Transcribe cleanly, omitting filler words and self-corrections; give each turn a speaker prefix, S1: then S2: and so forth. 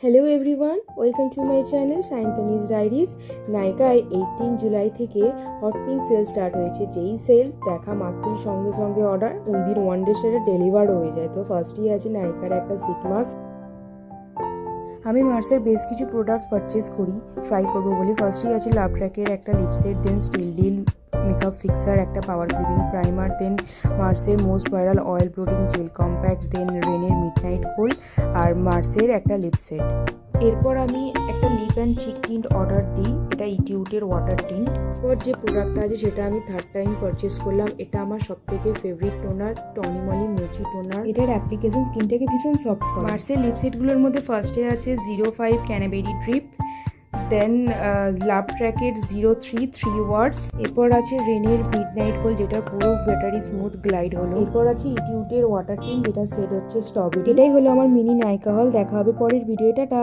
S1: Hello everyone, welcome to my channel Sayantani's diaries. নাইকায় 18 July থেকে hot pink sell start হয়েছে। যেই সেল দেখা মাত্রই সঙ্গে সঙ্গে অর্ডার, উইদিন 1 ডে সেটা ডেলিভারও হয়ে যায়। তো ফার্স্টেই আছে নাইকার একটা সিট মাস্ক। আমি মার্সের বেশ কিছু প্রোডাক্ট পারচেস করি, ট্রাই করবো বলে। ফার্স্টেই আছে লাভ ট্র্যাকের একটা লিপসেট, দেন স্টিল ডিল মেকআপ ফিক্সার, একটা পাওয়ার গ্রিপিং প্রাইমার, দেন মার্সের most viral oil blotting gel compact, then রেনের মিডনাইট কোল, আর মার্সের একটা লিপসেট। এরপর আমি একটা lip and cheek tint order দিই, এটা ইটিউটের ওয়াটার টিন্ট। এরপর যে প্রোডাক্টটা আছে সেটা আমি থার্ড টাইম পারচেস করলাম। এটা আমার সব থেকে ফেভারিট টোনার, টনিমলি মুচি টোনার। এটার অ্যাপ্লিকেশন স্কিনটাকে ভীষণ সফট করে। মার্সের লিপসেটগুলোর মধ্যে ফার্স্টে আছে 05 ক্যানাবেরি ড্রিপ, দেন লাভ ট্র্যাকের 03 3 ওয়ার্ডস। এরপর আছে রেনের মিডনাইট কোল, যেটা পুরো ব্যাটারি স্মুথ গ্লাইড হলো। এরপর আছে ইটিউটের ওয়াটার টিন, যেটা সেট হচ্ছে স্ট্রবেরি। এটাই হলো আমার মিনি নাইকা হল। দেখা হবে পরের ভিডিও। টাটা।